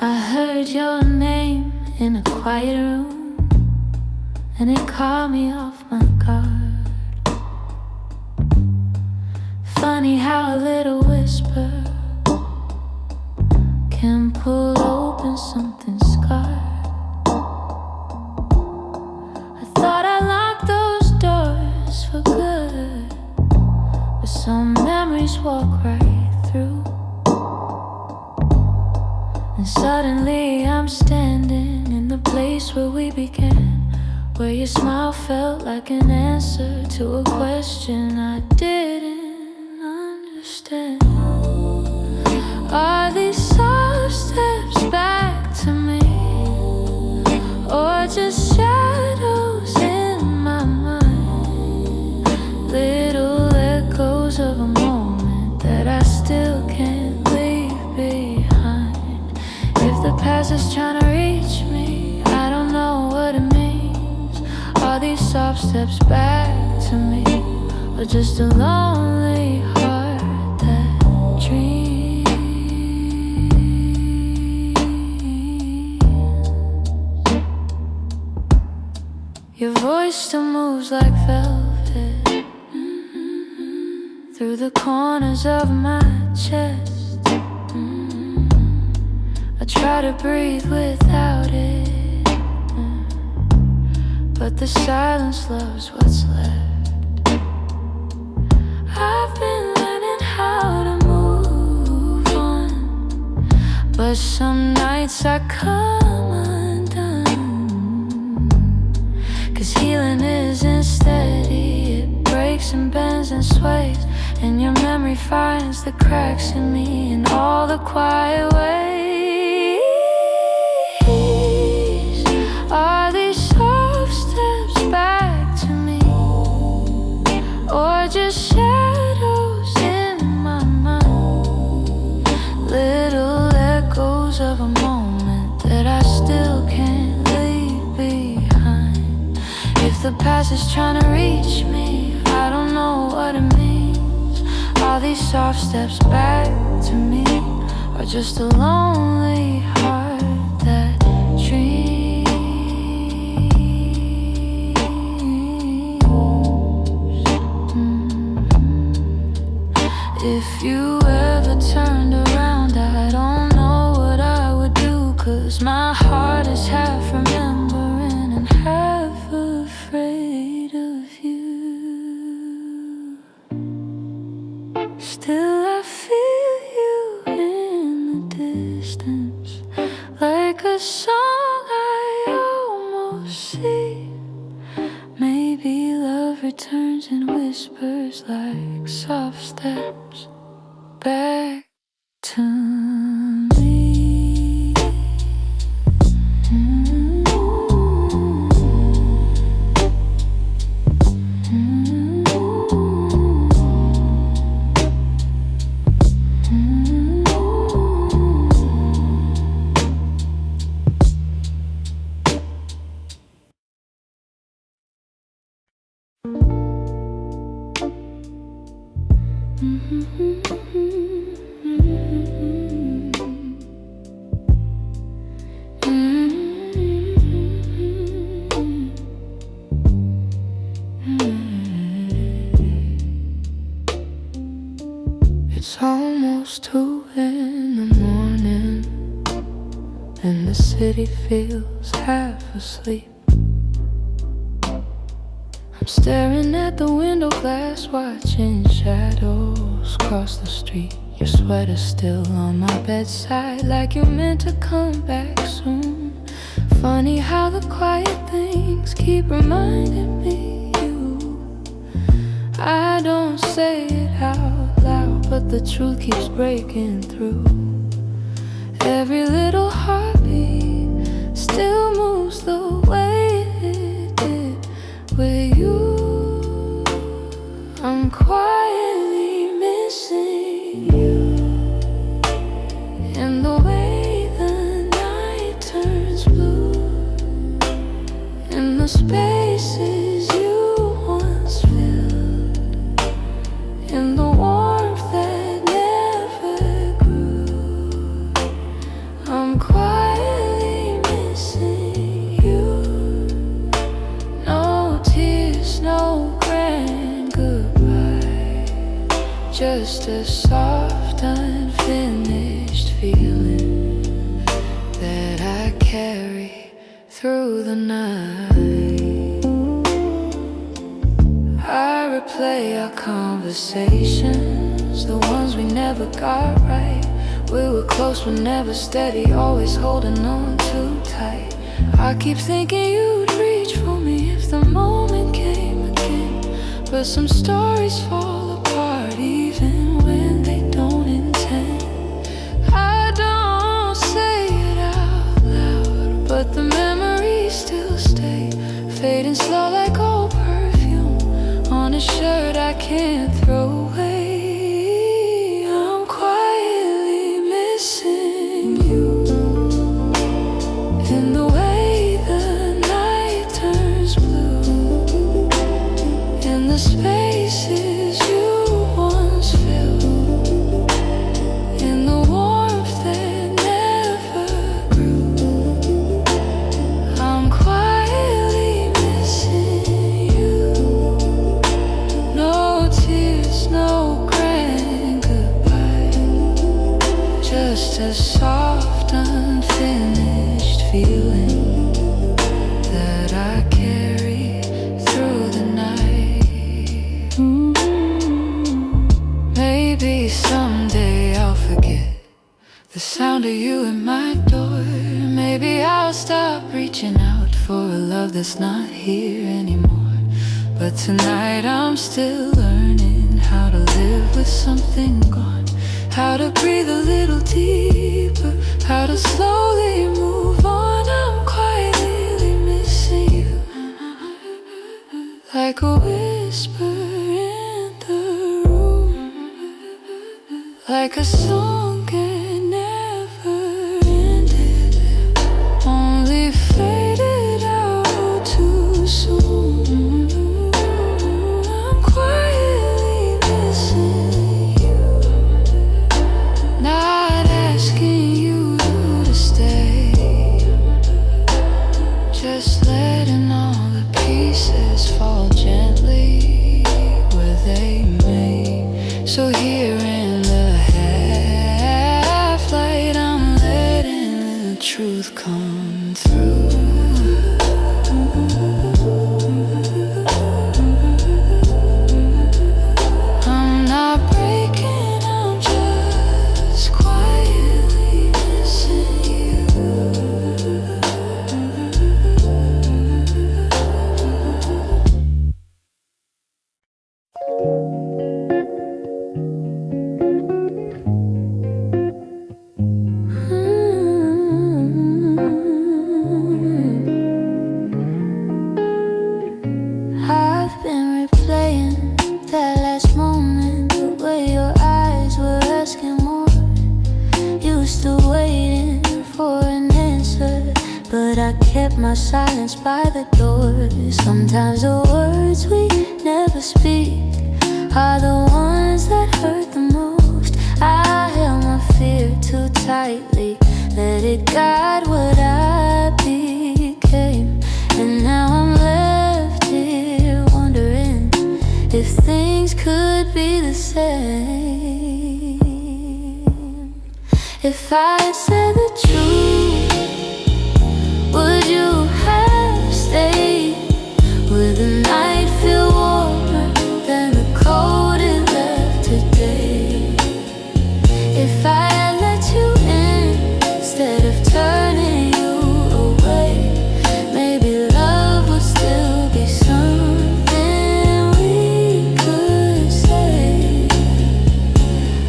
I heard your name in a quiet room, and it caught me off my guard. Funny how a little whisper can pull open something scarred. I thought I locked those doors for good, but some memories walk right through. And suddenly I'm standing in the place where we began, where your smile felt like an answer to a question I didn't understand. Are these soft steps back to me, or just shadows in my mind? Little echoes of a moment that I still can't leave behind. If the past is trying to reach me, I don't know what it means. Are these soft steps back to me, or just a lonely heart that dreams? Your voice still moves like velvet through the corners of my chest. I try to breathe without it, but the silence loves what's left. I've been learning how to move on, but some nights I come undone. 'Cause healing isn't steady, it breaks and bends and sways, and your memory finds the cracks in me in all the quiet ways. Are these soft steps back to me, or just shadows in my mind? Little echoes of a moment that I still can't leave behind. If the past is trying to reach me, I don't know what it means. Are these soft steps back to me, or just a lonely heart that dreams? If you ever turned around, I don't know what I would do, 'cause my heart is half remembering and half afraid of you. Still I feel you in the distance, like a song I almost see. Maybe love returns and whispers like soft steps back to me. It's almost 2 in the morning, and the city feels half asleep. I'm staring at the window glass, watching shadows cross the street. Your sweater's still on my bedside, like you're meant to come back soon. Funny how the quiet things keep reminding me you. I don't say it out loud, but the truth keeps breaking through. Every little heartbeat still moves the way it did with you. I'm quietly missing you, and the way the night turns blue, and the spaces you once filled, and the warmth that soft, unfinished feeling that I carry through the night. I replay our conversations, the ones we never got right. We were close but never steady, always holding on too tight. I keep thinking you'd reach for me if the moment came again, but some stories fall apart even when they don't intend. I don't say it out loud, but the memories still stay, fading slow like old perfume on a shirt I can't throw away. I'm quietly missing you in the way the night turns blue, in the spaces you once filled, in the warmth that never grew. I'm quietly missing you. No tears, no grand goodbye, just a soft, unfinished feeling that I carry through the night. Maybe someday I'll forget the sound of you at my door. Maybe I'll stop reaching out for a love that's not here anymore. But tonight I'm still learning how to live with something gone, how to breathe a little deeper, how to slowly move on. I'm quietly missing you, like a whisper in the room, like a song that never ended, only faded out too soon. I'm quietly missing you, not asking you to stay, just letting all the pieces fall gently where they may. So here in the half light, I'm letting the truth come through. I'm not breaking, I'm just quietly missing you. I've been replaying that last moment, the way your eyes were asking more. You were still waiting for an answer, but I kept my silence by the door. Sometimes the words we never speak are the ones that hurt the most. I held my fear too tightly, let it guide what I became. And now I'm left here wondering if things could be the same. If I had said the truth, would you have stayed? Would the night feel warmer than the cold it left today? If I had let you in instead of turning you away, maybe love would still be something we could say.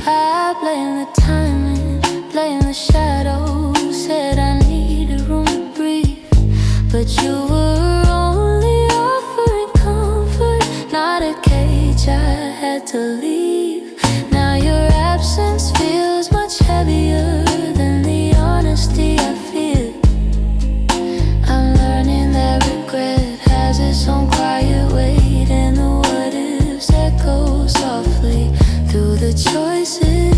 I blame the timing, blame the shadows, said I needed room to breathe, but you were only offering comfort, not a cage I had to leave. Now your absence feels much heavier than the honesty I feel. I'm learning that regret has its own quiet weight, and the what ifs echo softly through the choices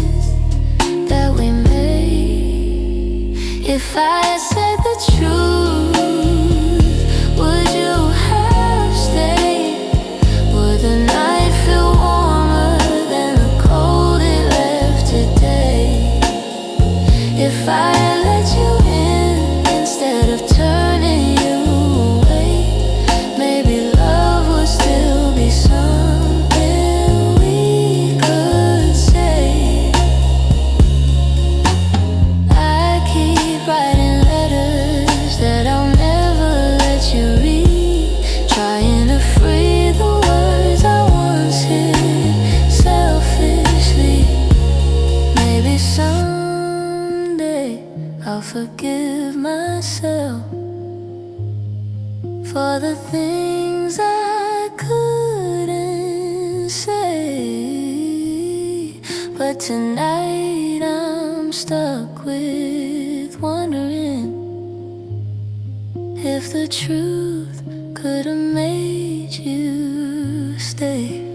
that we made. If I had said the truth, would you have stayed? Would the night feel warmer than the cold it left? forgive myself for the things I couldn't say. But tonight I'm stuck with wondering if the truth could have made you stay.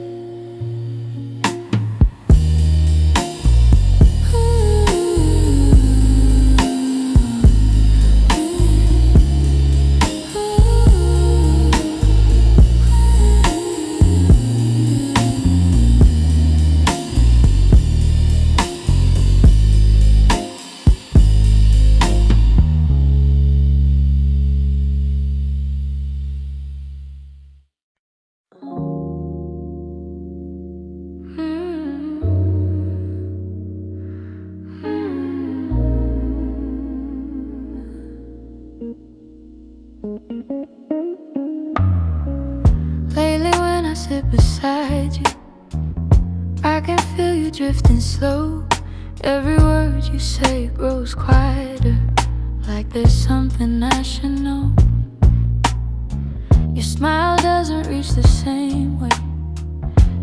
Lately when I sit beside you, I can feel you drifting slow. Every word you say grows quieter, like there's something I should know. Your smile doesn't reach the same way.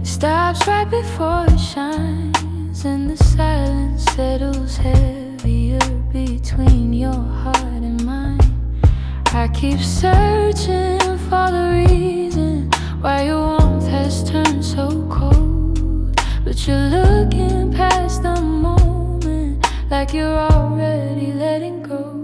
It stops right before it shines, and the silence settles heavier between your heart and mine. I keep searching for the reason why your warmth has turned so cold, but you're looking past the moment like you're already letting go.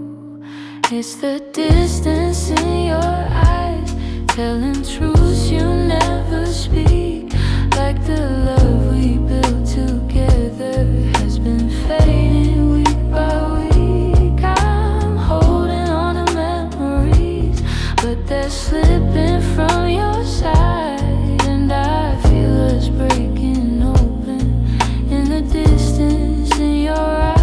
It's the distance in your eyes, telling truths you never speak, like the love we built together has been fading week by week. I'm holding on to memories, but they're slipping from your side, and I feel us breaking open in the distance in your eyes.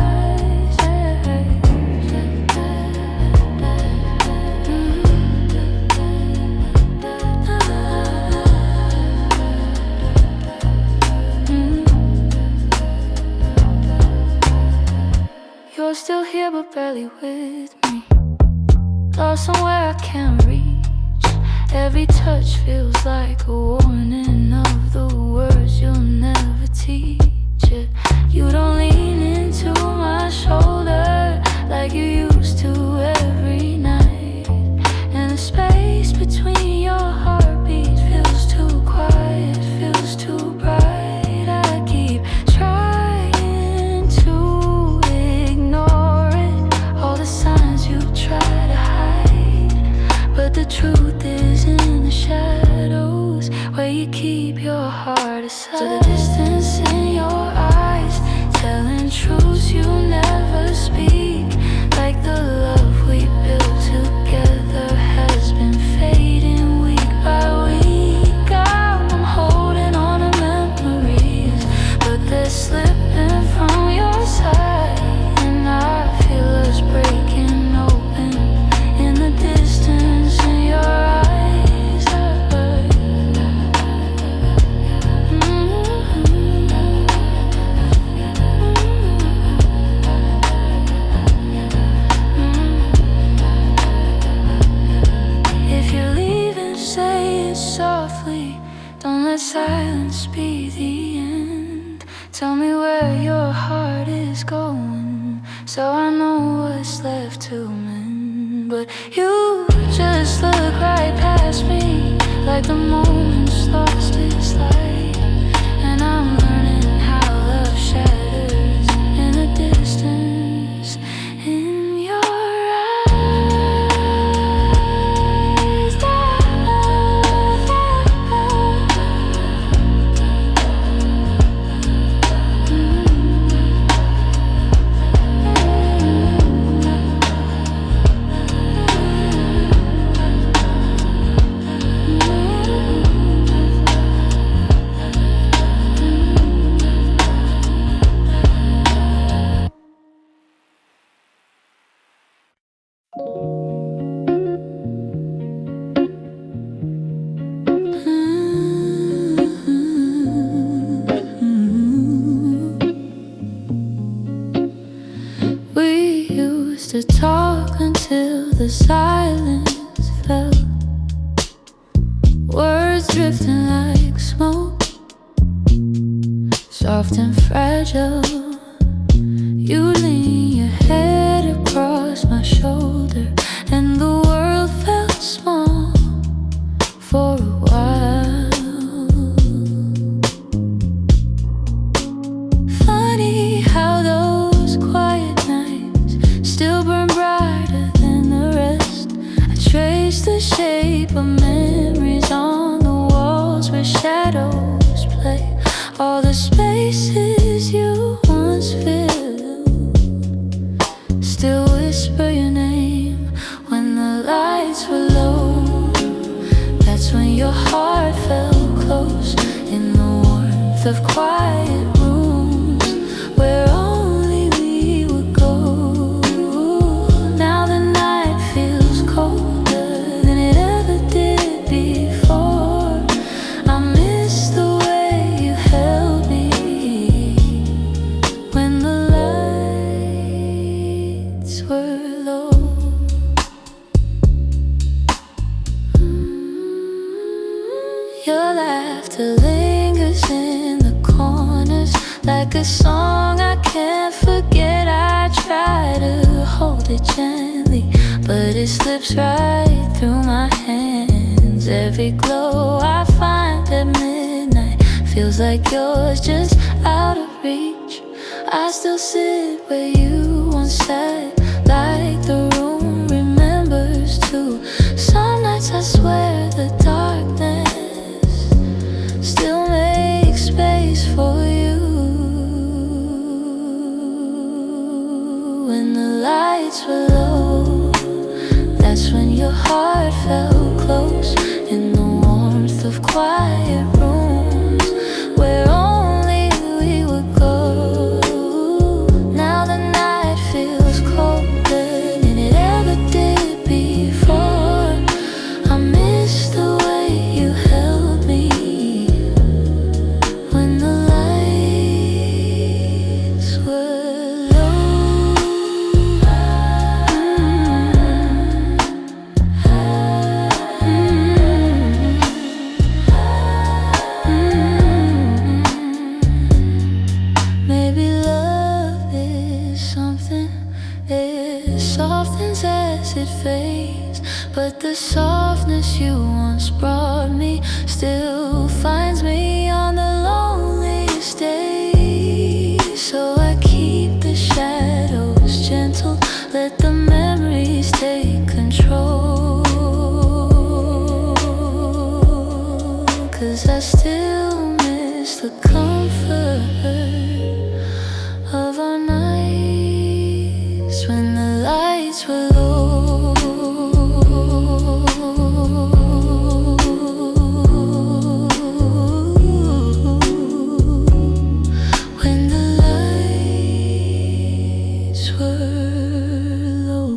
You're still here but barely with me, lost somewhere I can't reach. Every touch feels like a warning of the words you'll never teach. You don't lean into my shoulder like you used to every night, and the space between your heartbeats feels too quiet, feels too bright. I keep trying to ignore it, all the signs you try to hide, but the truth is in the shadows where you keep your heart aside. So the distance in your eyes, telling truths you never speak, like the love we built together has been fading week by week. I'm holding on to memories, but they're slipping from your side, and I feel us breaking open in the distance in your eyes. If you're leaving, say it softly, don't let silence be the end. Tell me where your heart is going, so I know what's left to mend. But you just look right past me, like the moment's lost its light, and I'm learning how love shatters in the distance in your eyes. to talk until the silence fell. Words drifting like smoke, soft and fragile. You lean your head across my shoulder, and the world felt small for a while. Funny how those quiet nights still burn brighter than the rest. I trace the shape of memories on the walls where shadows play. All the spaces you once filled still whisper your name when the lights were low. That's when your heart felt close in the warmth of quiet rooms where only we would go. Now the night feels colder than it ever did before. I miss the way you held me when the lights were low. Your laughter lingers in the corners like a song I can't forget. I try to hold it gently, but it slips right through my hands. Every glow I find at midnight feels like yours, just out of reach. I still sit where you once sat, like the room remembers too. Some nights I swear the darkness still makes space for you. When the lights were low, that's when your heart felt close in the warmth of quiet rooms where only we would go. Now the night feels colder than it ever did before. I miss the way you held me when the lights were low. Maybe love is something, it softens as it fades, but the softness you once brought me still finds me on the loneliest days. So I keep the shadows gentle, let the memories take control. 'Cause I still miss the comfort of our nights when the lights were low. When the lights were low.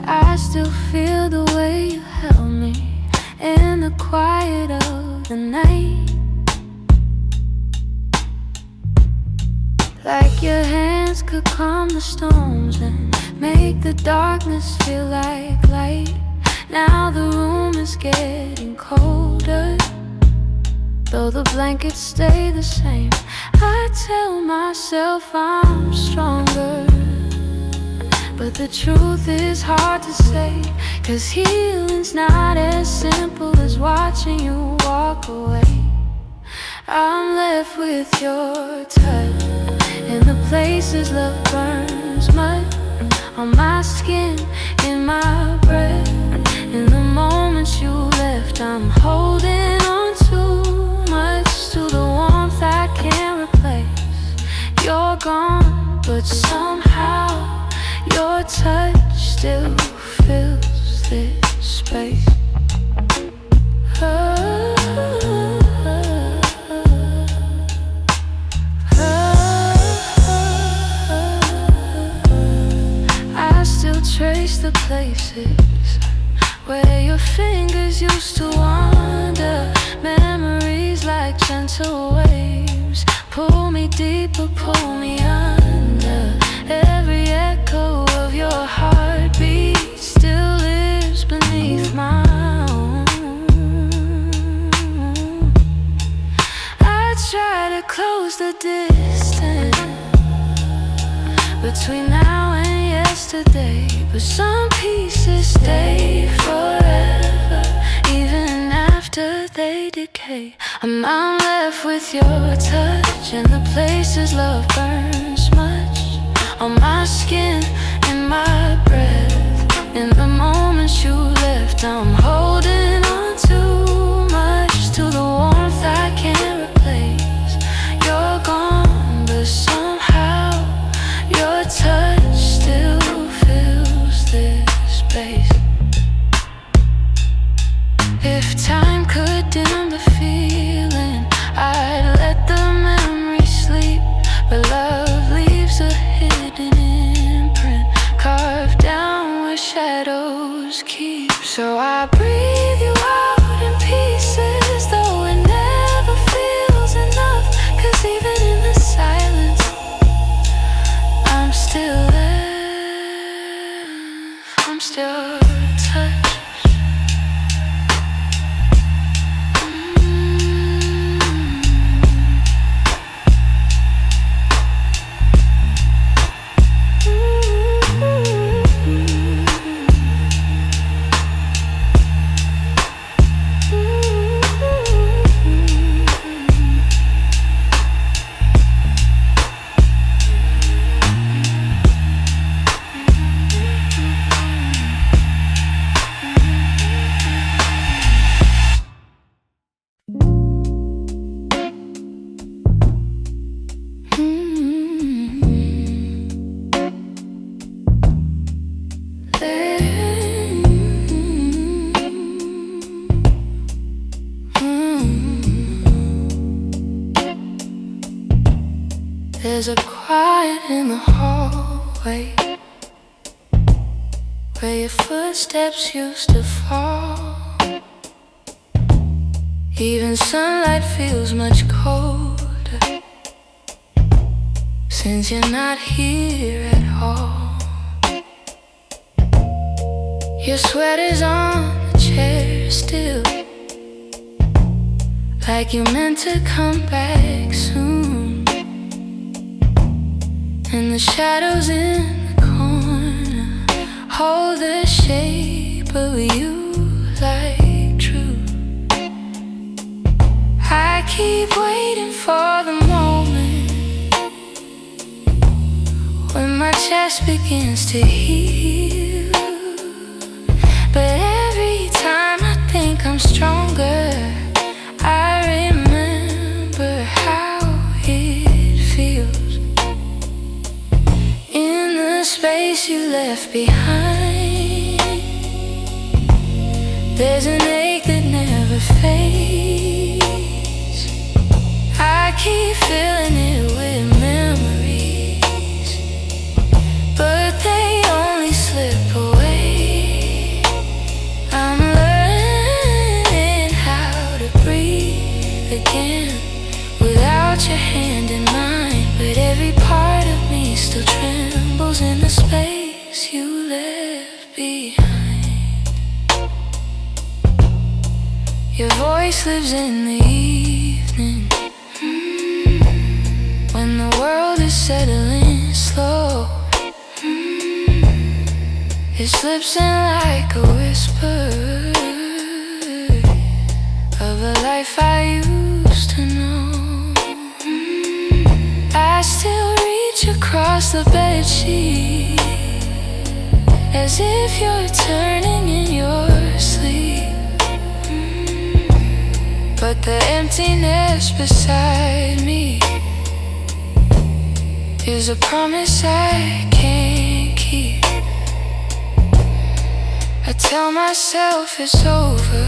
I still feel the way you held me in the quiet of the night, like your hands could calm the storms and make the darkness feel like light. Now the room is getting colder, though the blankets stay the same. I tell myself I'm stronger, but the truth is hard to say, 'cause healing's not as simple as watching you walk away. I'm left with your touch in the places love burns mud, on my skin, in my breath. In the moments you left, I'm holding on too much to the warmth I can't replace. You're gone, but somehow your touch still fills this space. Oh, oh, oh. like gentle waves. Pull me deeper, pull me under. Every echo of your heartbeat still lives beneath my own. I try to close the distance between now and yesterday, but some pieces stay forever, even after they decay. I'm left with your touch and the places love burns much on my skin, in my breath. In the moments you left, I'm holding on too much to the warmth I can't replace. You're gone, but somehow your touch still fills this space. If time could dim the feeling, I'd let the memory sleep. But love leaves a hidden imprint, carved down where shadows keep. So I breathe you out in pieces, though it never feels enough. 'Cause even in the silence, I'm still there. I'm still touched. There's a quiet in the hallway where your footsteps used to fall. Even sunlight feels much colder since you're not here at all. Your sweater's on the chair still, like you meant to come back soon. And the shadows in the corner hold the shape of you like truth. I keep waiting for the moment when my chest begins to heal. But every time I think I'm stronger, I remember how it feels. In the space you left behind, there's an ache that never fades. I keep filling it with memories, but they only slip away. I'm learning how to breathe again without your hand in mine. But every part of me still trembles in the space you left behind. Your voice lives in the evening, when the world is settling slow. It slips in like a whisper of a life I used to know. I still reach across the bedsheet as if you're turning in your sleep. But the emptiness beside me is a promise I can't keep. I tell myself it's over,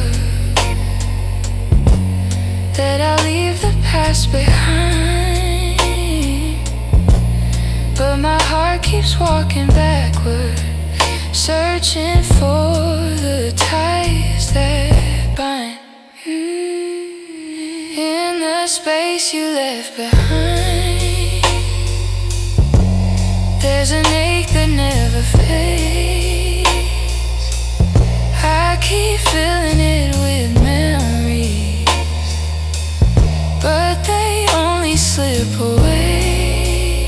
that I'll leave the past behind. But my heart keeps walking backward, searching for the ties that bind. In the space you left behind. There's an ache that never fades. I keep filling it with memories, but they only slip away.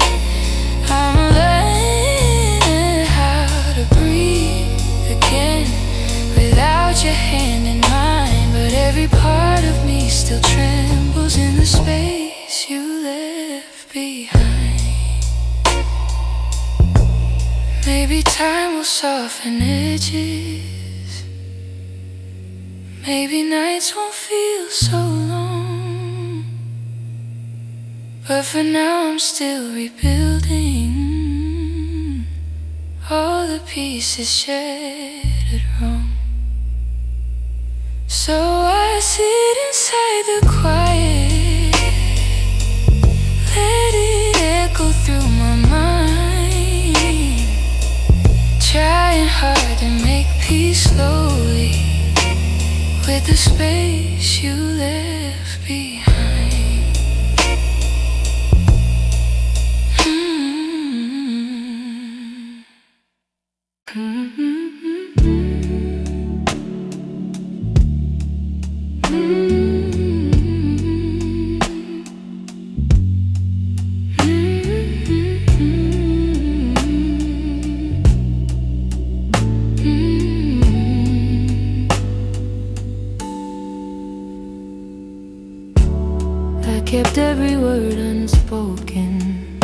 I'm learning how to breathe again without your hand in mine, but every part of me still trembles in the space you left behind. Maybe time will soften edges. Maybe nights won't feel so long. But for now I'm still rebuilding all the pieces shattered wrong. So I sit inside the quiet, let it echo through my mind, trying hard to make peace slowly with the space you left behind. I kept every word unspoken,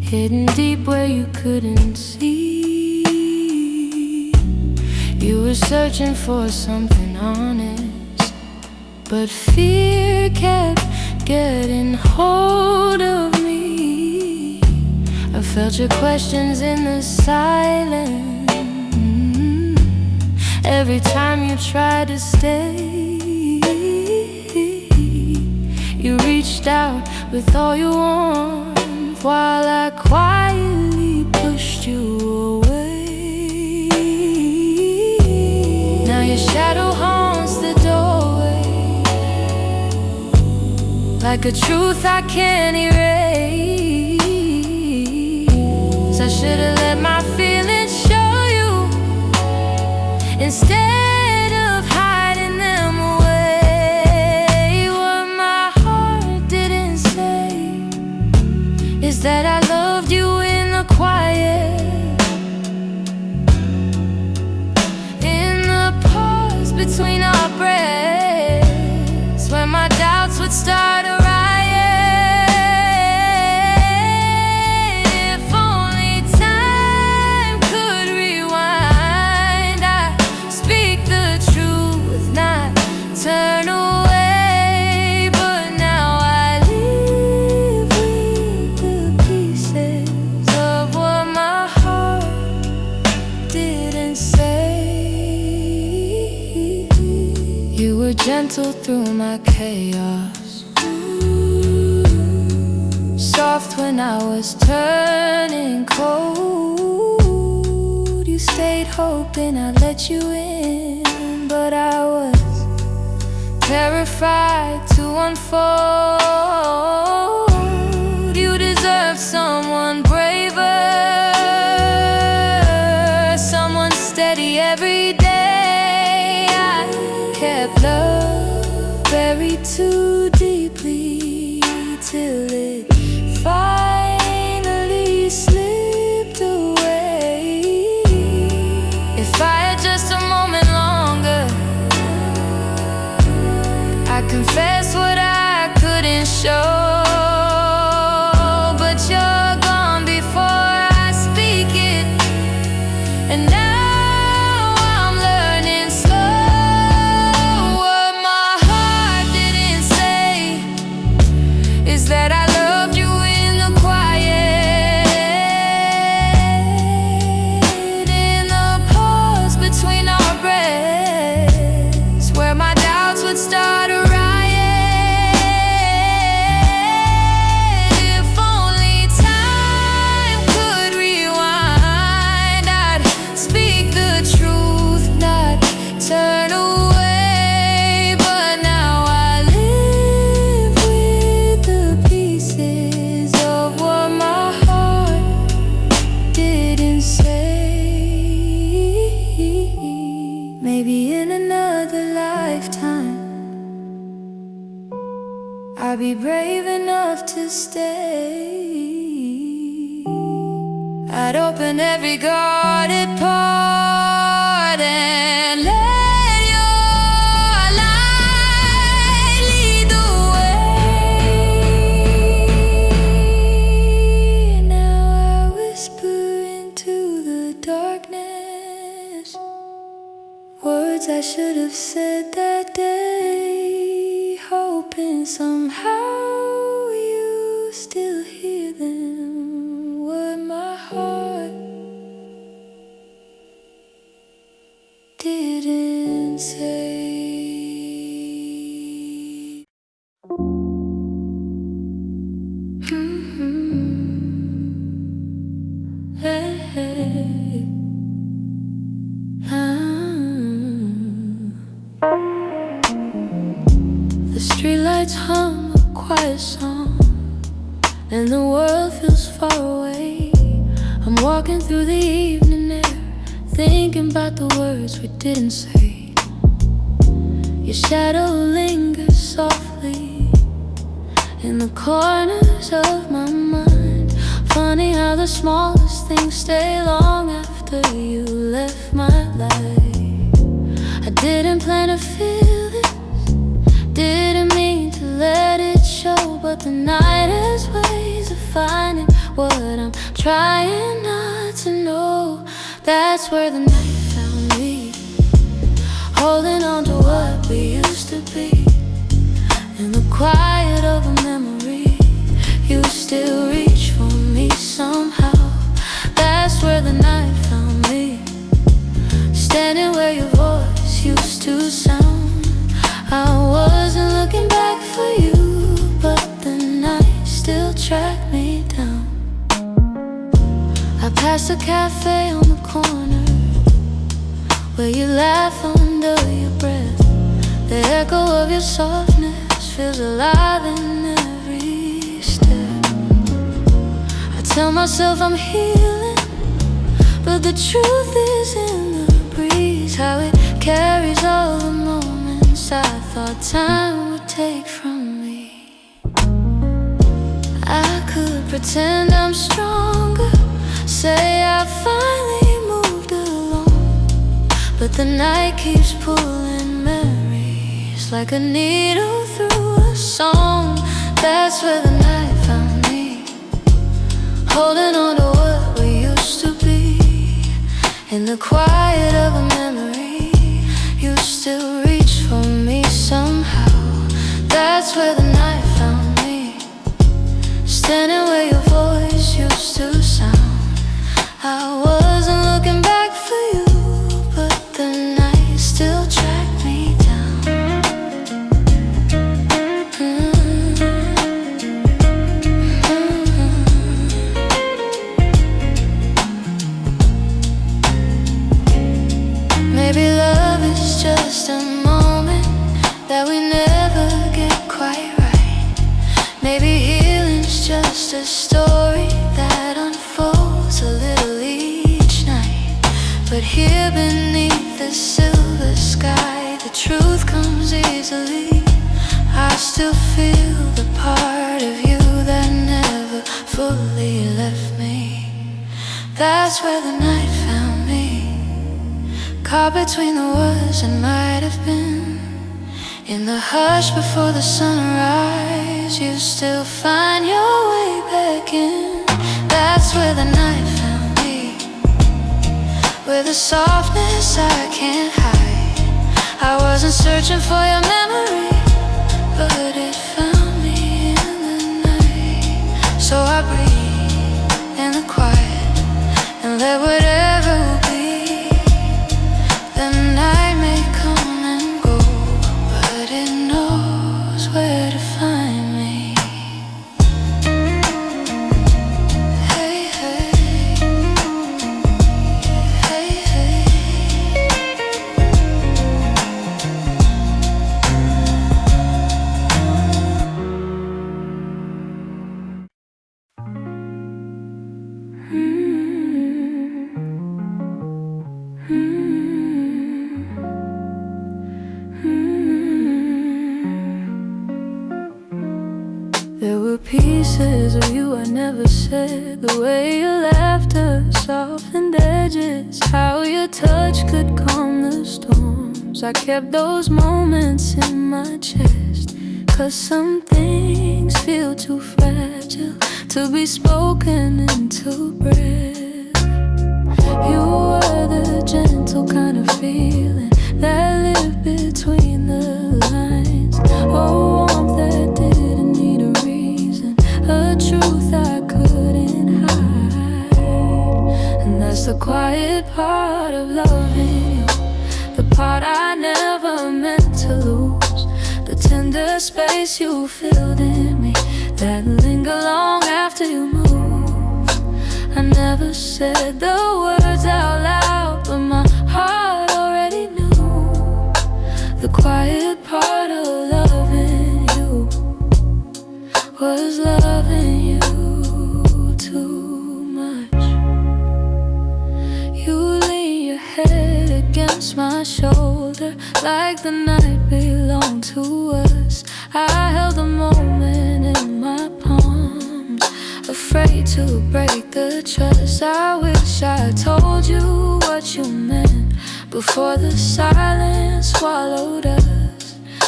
hidden deep where you couldn't see. You were searching for something honest, but fear kept getting hold of me. I felt your questions in the silence every time you tried to stay. You reached out with all your warmth while I quietly pushed you away. Now your shadow haunts the doorway, like a truth I can't erase. I should've let my feelings show you instead of hiding them away. Is that I loved you in the quiet, in the pause between our breaths, when my doubts would start a riot. If only time could rewind, I speak the truth, not turn away. You were gentle through my chaos, soft when I was turning cold. You stayed hoping I'd let you in, but I was terrified to unfold. You deserve someone braver, someone steady every day. Kept love buried too deeply till it finally slipped away. If I had just a moment longer, I confess what I couldn't show. But you're gone before I speak it, and now I'd be brave enough to stay. I'd open every guarded part and let your light lead the way. Now I whisper into the darkness words I should have said that day, hoping somehow you still hear them. What my heart didn't say. Hey, hey. The streetlights hum a quiet song, and the world feels far away. I'm walking through the evening air, thinking about the words we didn't say. Your shadow lingers softly in the corners of my mind. Funny how the smallest things stay long after you left my life. I didn't plan to feel this, didn't mean to let it show, but the night has ways of finding what I'm trying not to know. That's where the night found me, holding on to what we used to be. In the quiet of a memory, you still reach for me somehow. That's where the night found me, standing where your voice used to sound. I wasn't looking back for you, but the night still tracked me down. I passed a cafe on the corner where you laugh under your breath. The echo of your softness feels alive in every step. I tell myself I'm healing, but the truth is in the breeze, how it carries all the moments I thought time would take from me. I could pretend I'm stronger, say I finally moved along, but the night keeps pulling memories like a needle through a song. That's where the night found me, holding on to what we used to be. In the quiet of a memory, you still reach for me somehow. That's where the night found me, standing where your voice used to sound. I wasn't looking back for you, but the night still tracked me down. Maybe love is just a moment that we never get quite right. Maybe healing's just a story that unfolds a little each night. But here beneath the silver sky, the truth comes easily. I still feel the part of you that never fully left me. That's where the night found me, caught between the was and might have been. In the hush before the sunrise, you still find your way back in. That's where the night found me, with a softness I can't hide. I wasn't searching for your memory, but it found me in the night. So I breathe in the quiet and let whatever will be. The night may come and go, but it knows where to find me. Hey, hey, hey, hey. There were pieces of you I never said. The way your laughter softened edges, how your touch could calm the storms. I kept those moments in my chest, 'cause some things feel too fragile to be spoken into breath. You were the gentle kind of feeling that lived between the lines. Oh, warmth that didn't need a reason, a truth I couldn't hide. And that's the quiet part of loving you, the part I never meant to lose. The tender space you filled in me, that linger long after you move. I never said the words out loud, but my heart already knew. The quiet part of loving you was loving you too much. You lean your head against my shoulder like the night belonged to us. I held the moment in my palms, afraid to break the trust. I wish I told you what you meant before the silence swallowed us.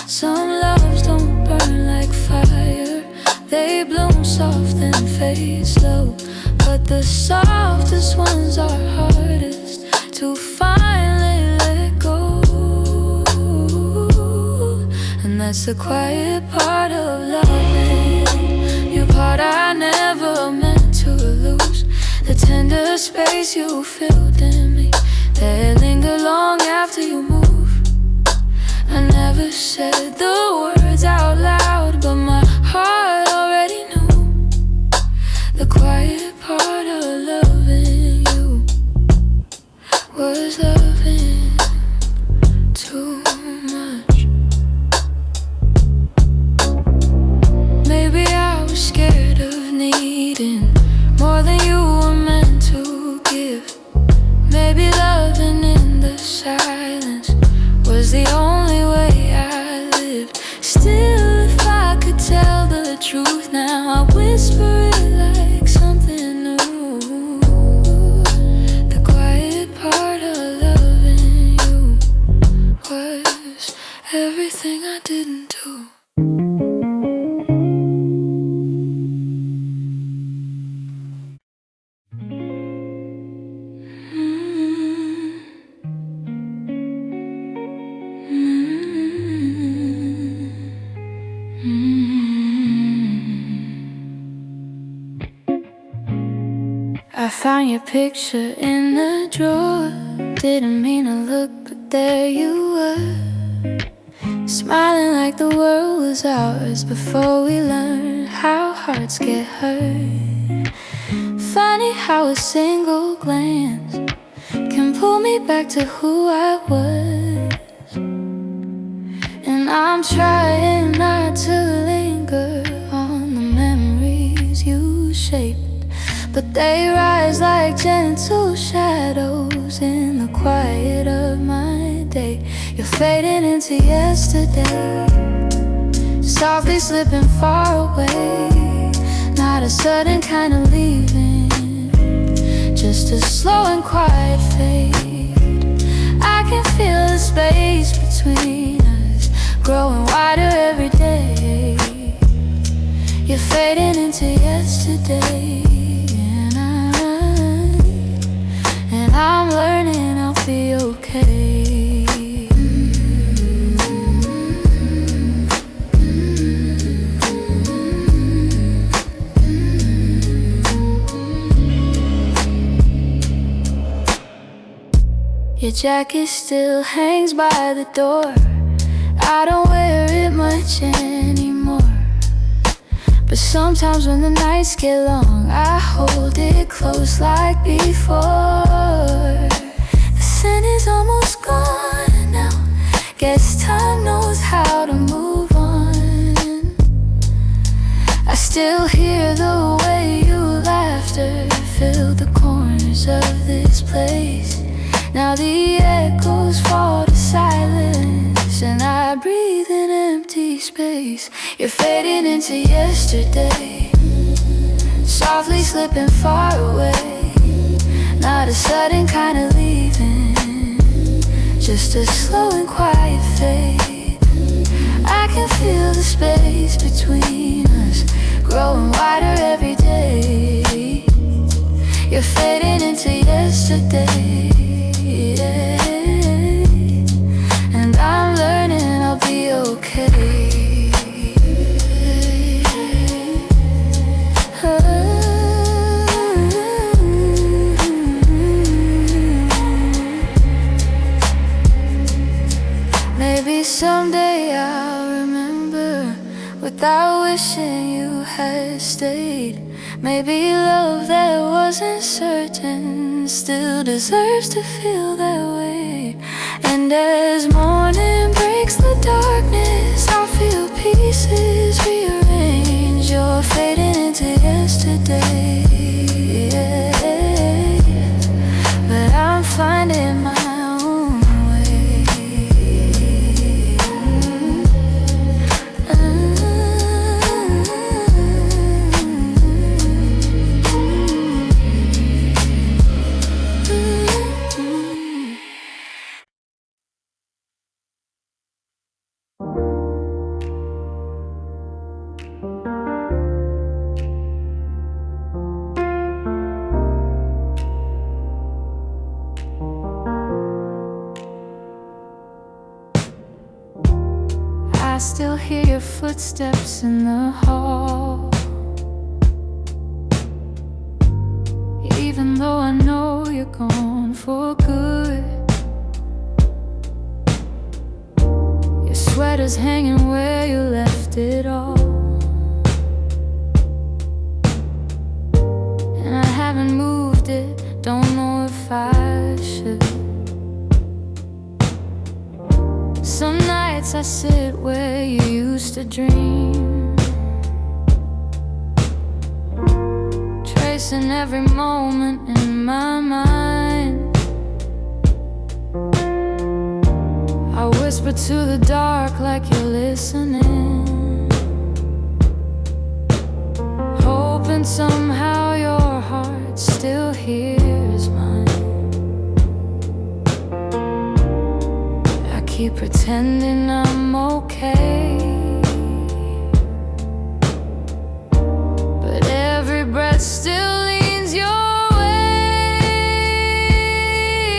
Some loves don't burn like fire, they bloom soft and fade slow. But the softest ones are hardest to finally let go. And that's the quiet part of loving you, part I never meant to lose. The tender space you filled in me, that linger long after you move. I never said the words out loud, but my heart already knew. The quiet part of loving you was loving too much. Maybe I was scared of needing more than you were meant to give. Maybe loving in the silence was the only way I lived. Still, if I could tell the truth now, I whisper it like something new. The quiet part of loving you was everything I didn't do. I found your picture in the drawer. Didn't mean to look, but there you were, smiling like the world was ours before we learned how hearts get hurt. Funny how a single glance can pull me back to who I was. And I'm trying not to linger on the memories you shaped, but they rise like gentle shadows in the quiet of my day. You're fading into yesterday, softly slipping far away. Not a sudden kind of leaving, just a slow and quiet fade. I can feel the space between us growing wider every day. You're fading into yesterday, and I'm learning I'll be okay. Your jacket still hangs by the door. I don't wear it much anymore, but sometimes when the nights get long, I hold it close like before. The scent is almost gone now, guess time knows how to move on. I still hear the way your laughter filled the corners of this place. Now the echoes fall to silence, and I breathe in empty space. You're fading into yesterday, softly slipping far away. Not a sudden kind of leaving, just a slow and quiet fade. I can feel the space between us growing wider every day. You're fading into yesterday, yeah. And I'm learning I'll be okay. Maybe someday I'll remember without wishing you had stayed. Maybe love that wasn't certain still deserves to feel that way. And as morning breaks the darkness, I'll feel pieces rearrange. You're fading into yesterday, yeah. But I'm finding my own way. I still hear your footsteps in the hall, even though I know you're gone for good. Your sweater's hanging where you left it all, and I haven't moved it, don't know if I should. Some nights I sit where you used to dream, tracing every moment in my mind. I whisper to the dark like you're listening, hoping somehow your heart still hears mine. Keep pretending I'm okay, but every breath still leans your way.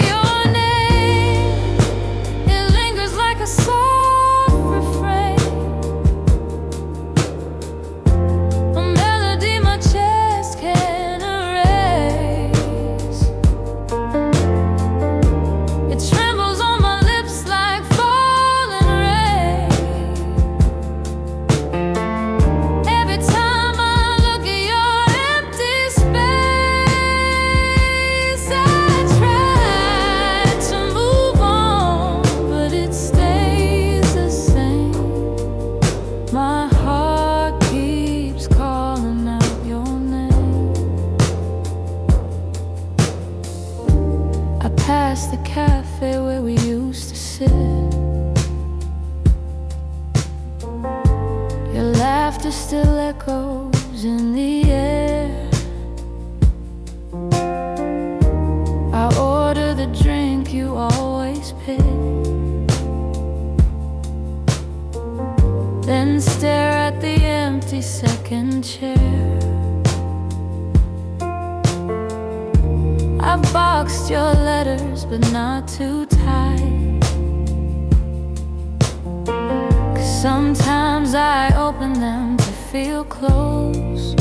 Your name, it lingers like a soft refrain, a melody my chest can't erase. It trembles on my lips like falling rain. Every time I look at your empty space, I try to move on, but it stays the same. My heart keeps calling out your name. I pass the cafe where we used to sit. Your laughter still echoes in the air. I order the drink you always pick, then stare at the empty second chair. I've boxed your letters, but not too tight, 'cause sometimes I open them to feel close.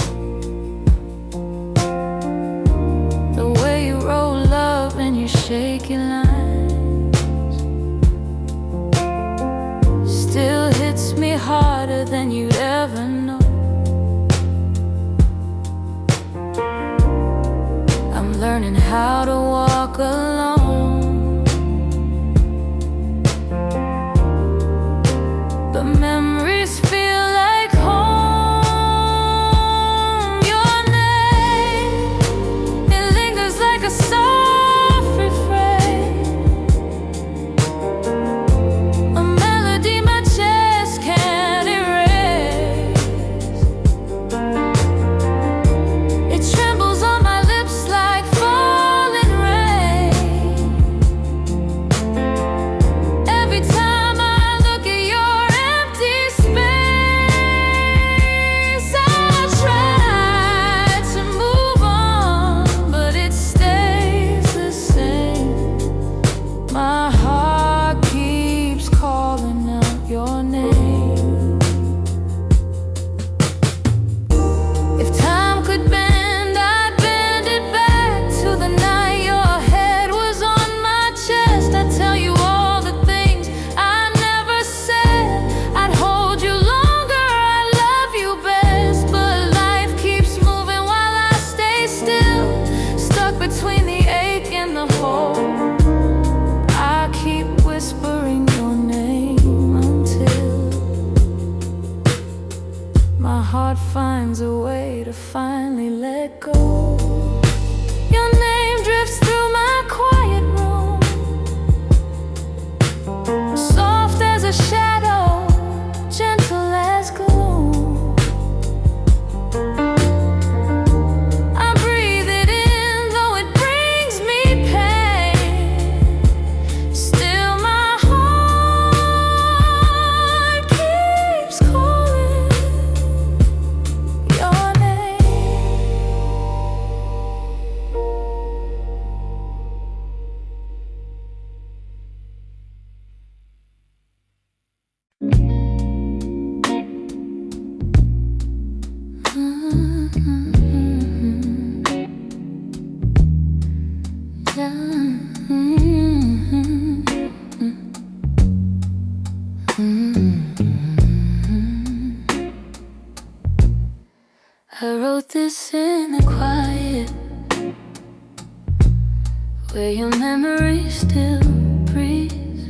The way you roll up in your shaky lines still hits me harder than you'd ever know. I'm learning how to walk alone, but memories feel like home. Your name, it lingers like a soft refrain, my heart finds a way to finally let go. Your name drifts through my quiet room, soft as a shadow, gentle as gloom. I breathe it in, though it brings me pain. Still my heart keeps calling your I wrote this in the quiet, where your memory still breathes,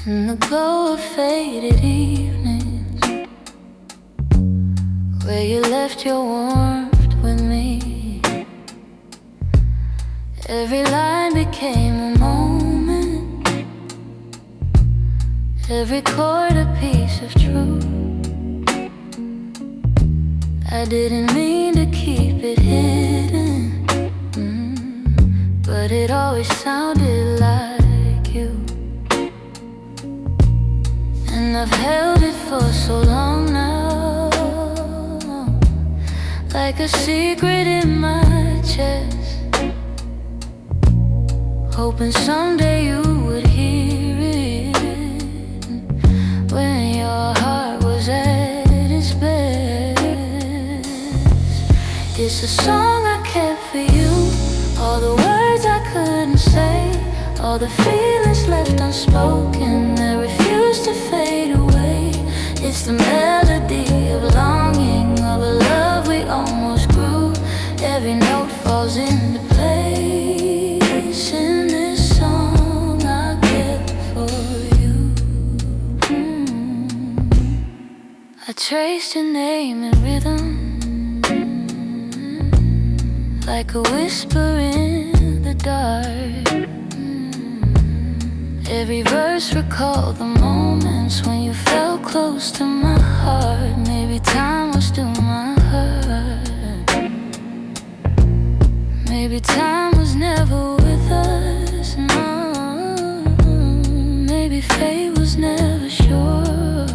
in the glow of faded evenings, where you left your warmth with me. Every line became a moment, every chord a piece of truth. I didn't mean to keep it hidden, but it always sounded like you. And I've held it for so long now, like a secret in my chest, hoping someday you would hear it, when your heart was at its best. It's a song I kept for you, all the words I couldn't say, all the feelings left unspoken that refuse to fade away. It's the melody of longing, of a love we almost grew. Every note falls into place in this song I kept for you. I traced your name in rhythm, like a whisper in the dark. Every verse recalled the moments when you felt close to my heart. Maybe time was still my heart. Maybe time was never with us, no. Maybe fate was never sure.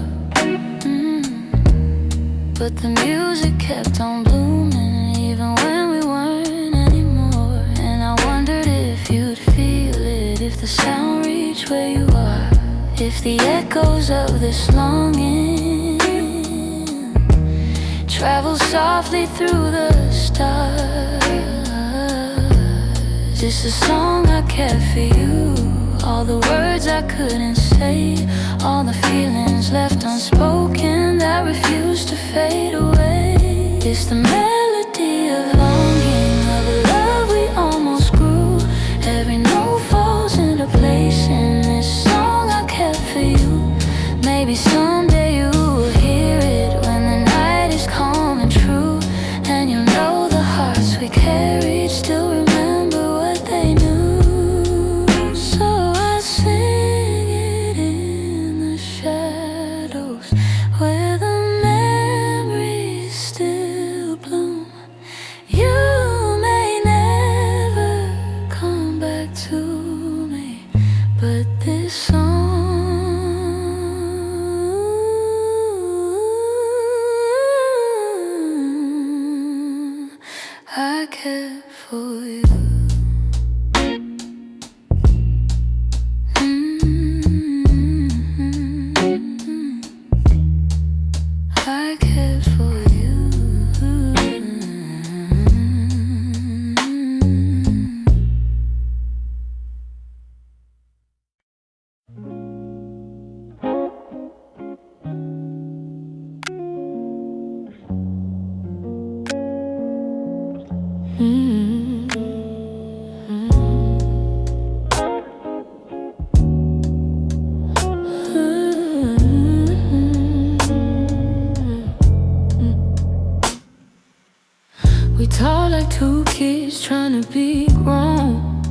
But the music kept on blooming, even when we weren't anymore. And I wondered if you'd feel it, if the sound reached where you are, if the echoes of this longing travel softly through the stars. It's a song I kept for you, all the words I couldn't say, all the feelings left unspoken that refuse to fade away. It's the melody of longing, of a love we almost grew. Every note falls into place in this song I kept for you. Maybe someday you will hear it, when the night is calm and true, and you'll know the hearts we carried still remember what they knew. So I sing it in the shadows, where the memories still bloom. You may never come back to me, but this song I kept for you. I kept for you. like two kids trying to be grown,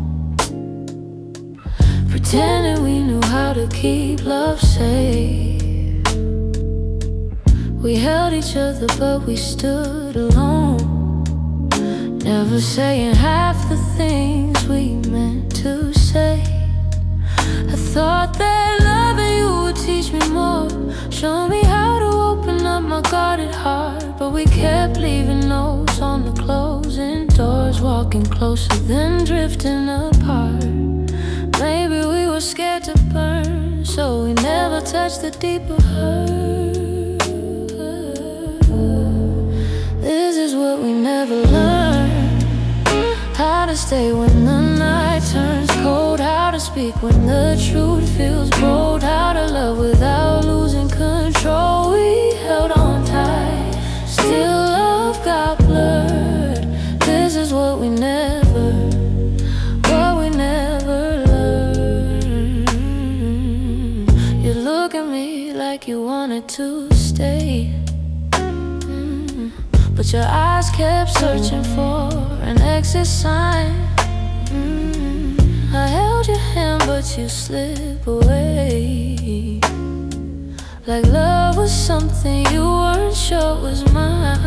pretending we knew how to keep love safe. We held each other but we stood alone, never saying half the things we meant to say. I thought that loving you would teach me more, show me how to open up my guarded heart. But we kept leaving notes on the closing doors, walking closer then drifting apart. Maybe we were scared to burn, so we never touched the deeper hurt. This is what we never learned, how to stay when the night turns cold, how to speak when the truth feels bold, how to love without losing control. We held on tight, still love got blurred. This is what we never learned. You look at me like you wanted to stay, but your eyes kept searching for an exit sign. I held your hand but you slip away, like love was something you weren't sure was mine.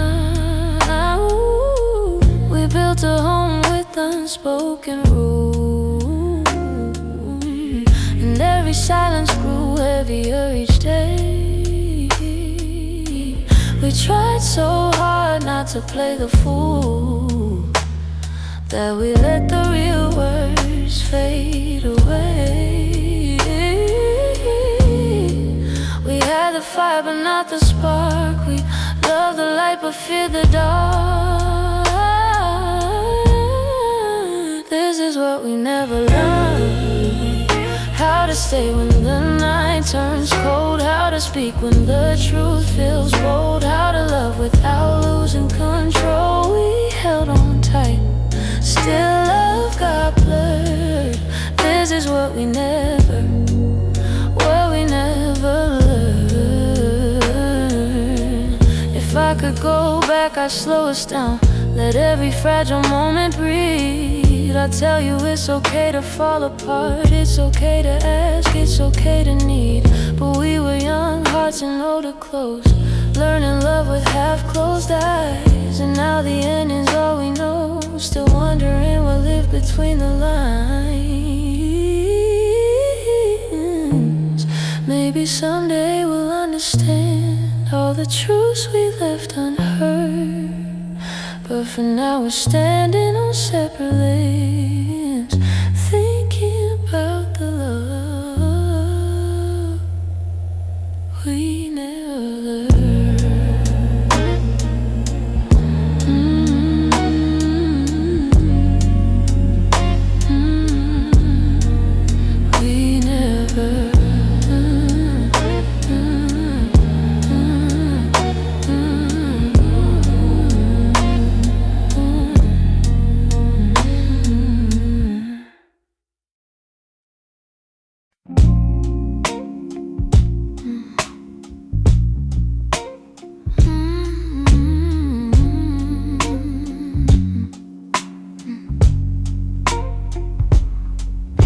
Ooh, we built a home with unspoken rules, and every silence grew heavier each day. We tried so hard not to play the fool, that we let the real words fade away. We had the fire but not the spark, we loved the light but feared the dark. This is what we never learned, how to stay when the night turns cold, how to speak when the truth feels bold, how to love without losing control. We held on tight, still love got blurred. This is what we never learned. If I could go back, I'd slow us down, let every fragile moment breathe. I'd tell you it's okay to fall apart, it's okay to ask, it's okay to need. But we were young, hearts and older clothes, learning love with half-closed eyes. And now the ending's all we know, still wondering what lived between the lines. Maybe someday we'll understand all the truths we left unheard, but for now we're standing on separate lanes, thinking about the love we never learned. We never.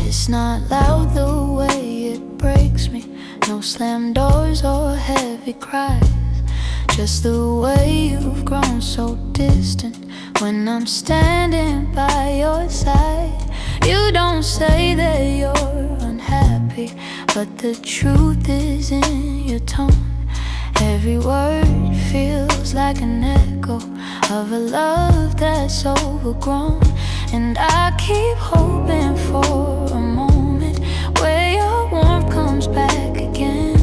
It's not loud the way it breaks me, no slam doors or heavy cries, just the way you've grown so distant when I'm standing by your side. You don't say that you're unhappy, but the truth is in your tone. Every word feels like an echo of a love that's overgrown. And I keep hoping for a moment where your warmth comes back again,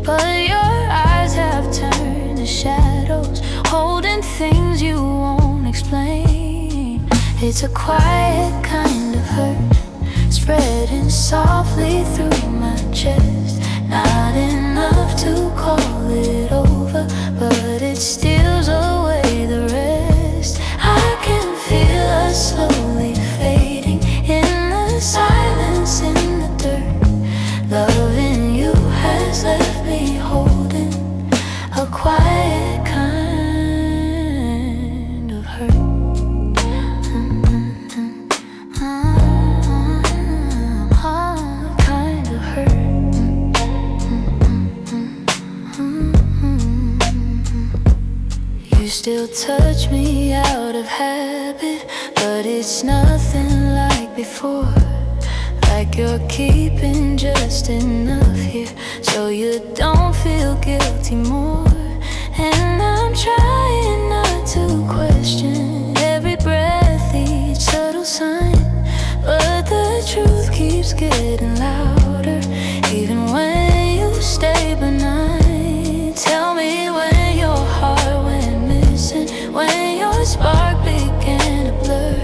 but your eyes have turned to shadows, holding things you won't explain. It's a quiet kind of hurt, spreading softly through my chest. Not enough to call it over, but it steals away the rest. I can feel us slowly fading in the silence, in the dirt. Loving you has left me holding a quiet kind of hurt. still touch me out of habit, but it's nothing like before. Like you're keeping just enough here so you don't feel guilty more. And I'm trying not to question every breath, each subtle sign, but the truth keeps getting louder even when you stay benign. Tell me when your heart went missing, when your spark began to blur.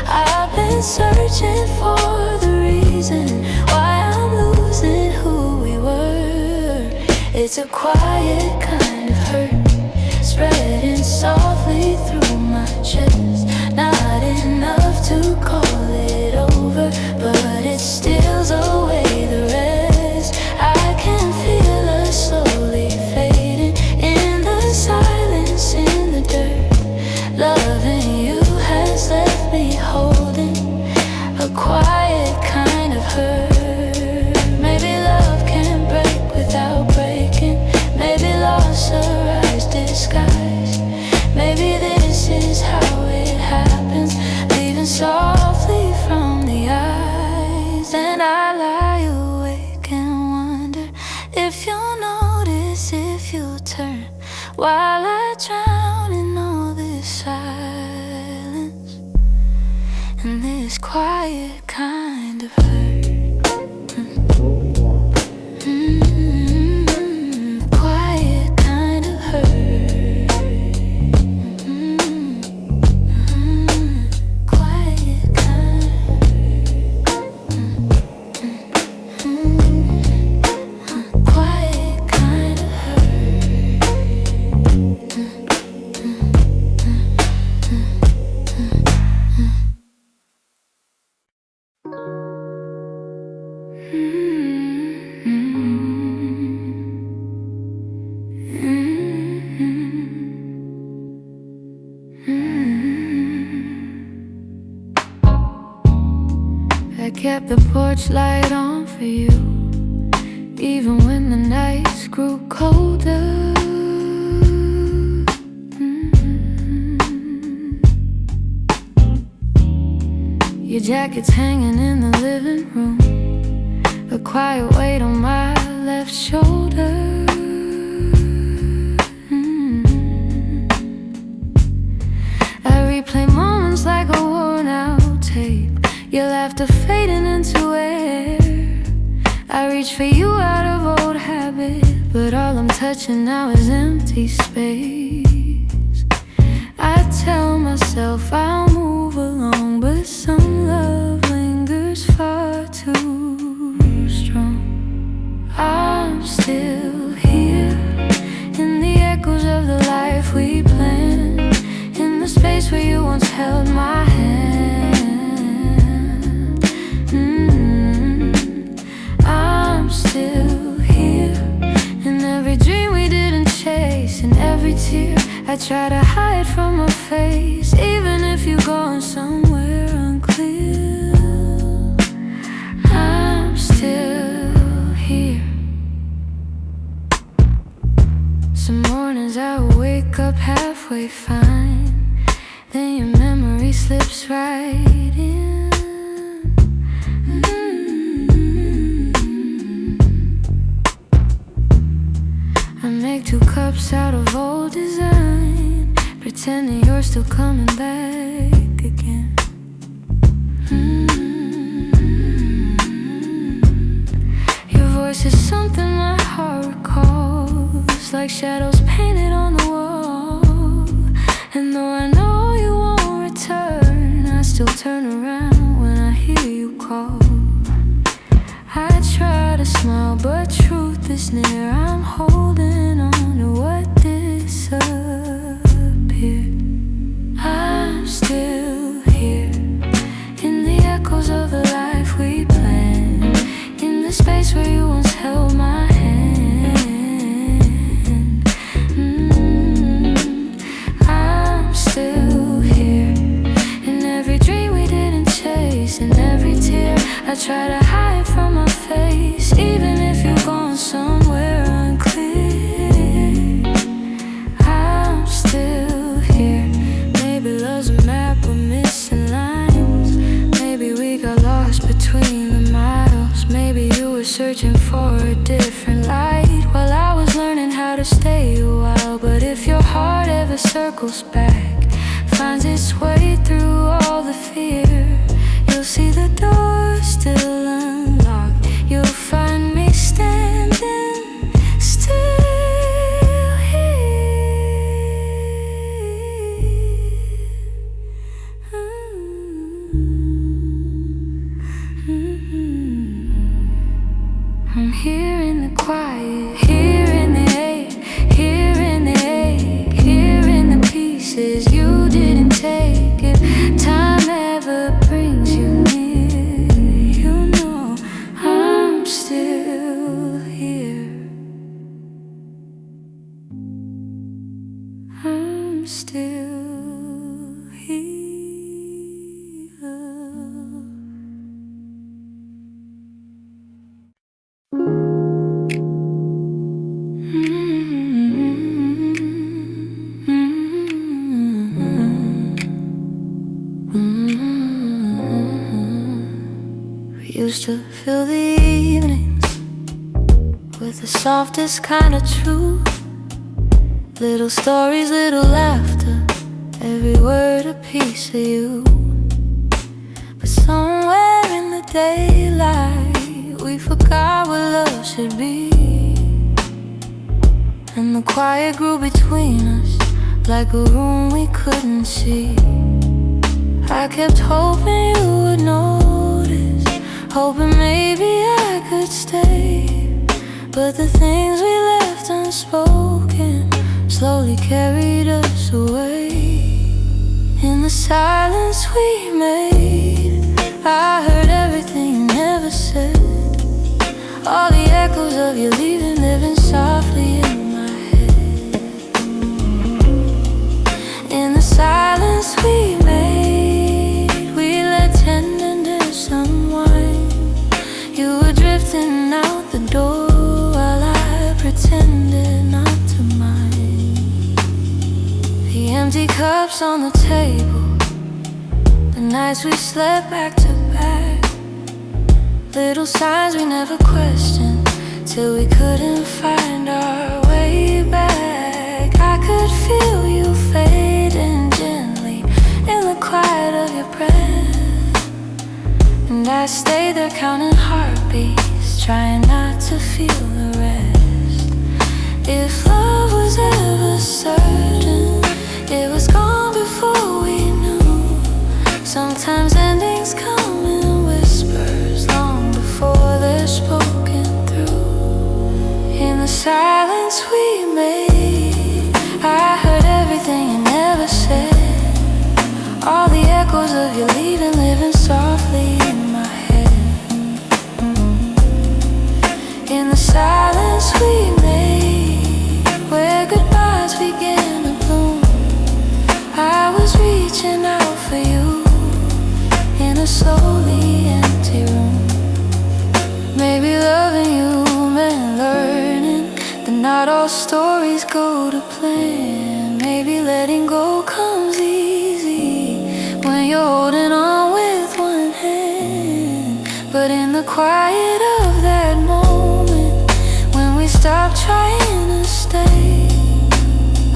I've been searching for the reason why I'm losing who we were. It's a quiet kind of hurt, spreading softly through my chest. Not enough to call it over, but it steals away the rest. I can feel us slowly fading in the silence, in the dirt. Loving you has left me holding a quiet kind of hurt. Maybe love can break without breaking. Maybe loss arrives disguised. Maybe this is how it happens, leaving softly from the eyes. And I lie awake and wonder if you'll notice, if you'll turn, while I drown in all this silence and this quiet kind of hurt. Quiet kind of hurt. Quiet kind of hurt. Quiet kind of I kept the porch light on for you, even when the nights grew colder. Your jacket's hanging in the living room, a quiet weight on my left shoulder. I replay moments like a worn out tape, your laughter fading into air. I reach for you out of old habit, but all I'm touching now is empty space. I tell myself I'll move along, but some love lingers far too strong. I'm still here in the echoes of the life we planned, in the space where you once held my hand. I'm still here in every dream we didn't chase, in every tear I try to hide from my face, even if you're going somewhere unclear. I'm still here. Some mornings I wake up halfway fine, then your memory slips right in. I make 2 cups out of old design, pretending you're still coming back again. Your voice is something my heart recalls, like shadows painted on the wall. And though I know you won't return, I still turn around when I hear you call. I try to smile, but truth is near. I'm holding on to what disappeared. I'm still here in the echoes of the life we planned, in the space where you once held my hand. I'm still here in every dream we didn't chase, in every tear I try to hide from my face, even if you're going somewhere unclear. I'm still circles back, finds its way through all the fear. You'll see the door still unlocked. You'll find me standing still here. I'm here in the quiet, here in the air, here in the ache, here in the pieces you didn't take. If time ever brings you near, you know I'm still here. I'm still here. We used to fill the evenings with the softest kind of truth. Little stories, little laughter, every word a piece of you. But somewhere in the daylight, we forgot what love should be. And the quiet grew between us like a room we couldn't see. I kept hoping you would notice, hoping maybe I could stay. But the things we left unspoken slowly carried us away. In the silence we made, I heard everything you never said. All the echoes of you leaving, living softly in my head. In the silence we made, we let tenderness unwind. You were drifting out the door while I pretended not to mind. The empty cups on the table, the nights we slept back to back. Little signs we never questioned, till we couldn't find our way back. I could feel you fading gently in the quiet of your breath. And I stayed there counting heartbeats, trying not to feel the rest. If love was ever certain, it was gone before we knew. Sometimes endings come in whispers, long before they're spoken through. In the silence we made, I heard everything you never said. All the echoes of you leaving, living softly in my head. In the silence we made, where goodbyes began to bloom, I was reaching out for you in a slowly empty room. Maybe loving you meant learning that not all stories go to plan. Maybe letting go comes easy when you're holding on with one hand. But in the quiet of that moment, when we stopped trying to stay,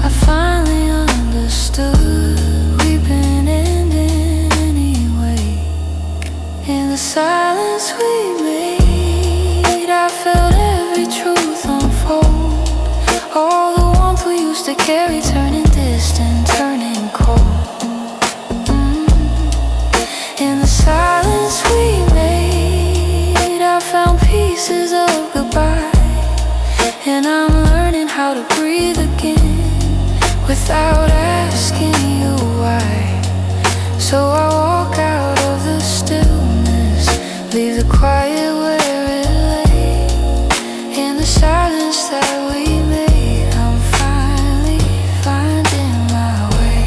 I finally understood we've been ending anyway. In the silence we made, I felt every truth unfold. All the warmth we used to carry turning distant, turning cold. In the silence we made, I found pieces of goodbye. And I'm learning how to breathe again without asking you why. So I walk out of the stillness, leave the quiet where it lay. In the silence that we made, I'm finally finding my way.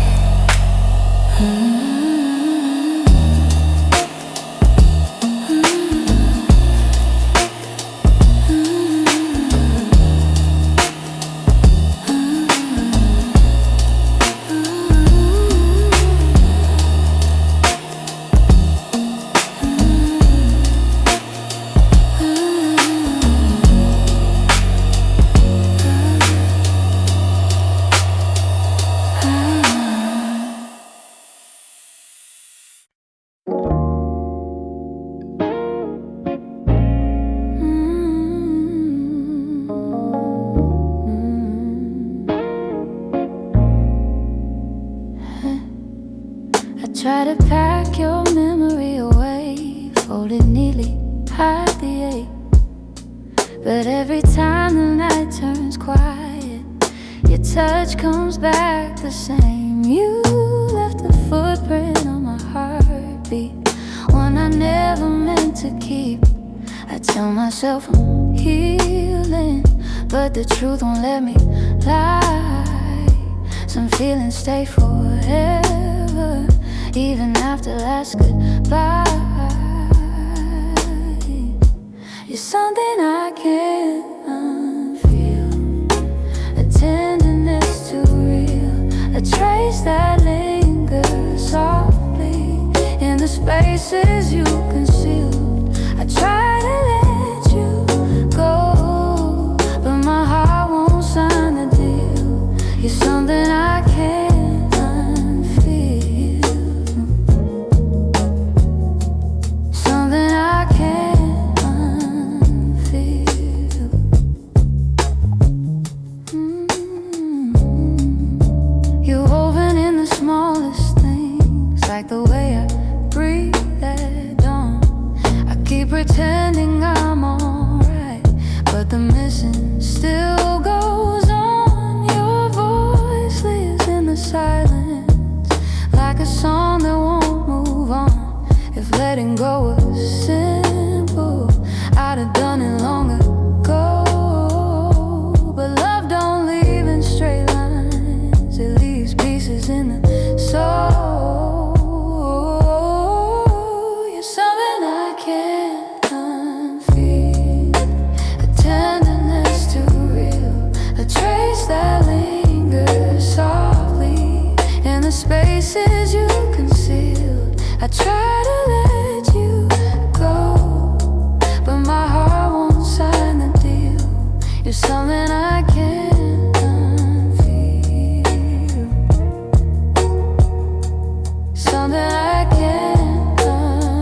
Try to pack your memory away, fold it neatly, hide the ache. But every time the night turns quiet, your touch comes back the same. You left a footprint on my heartbeat, one I never meant to keep. I tell myself I'm healing, but the truth won't let me lie. Some feelings stay forever, even after last goodbye. You're something I can't unfeel, a tenderness too real, a trace that lingers softly in the spaces you concealed. I try to let you go, but my heart won't sign the deal. You're something I can't unfeel, something I can't unfeel. You're woven in the smallest things, like the way I breathe at dawn. I keep pretending I'm alright, but the missing still goes on. Your voice lives in the silence, like a song that won't move on. If letting go was simple, I'd have done it long ago. But love don't leave in straight lines, it leaves pieces in the soul. You're something I can't unfeel, a tenderness too real, a trace that lingers softly in the spaces you concealed. I try to let you go, but my heart won't sign the deal. You're something I can't unfeel, something I can't unfeel.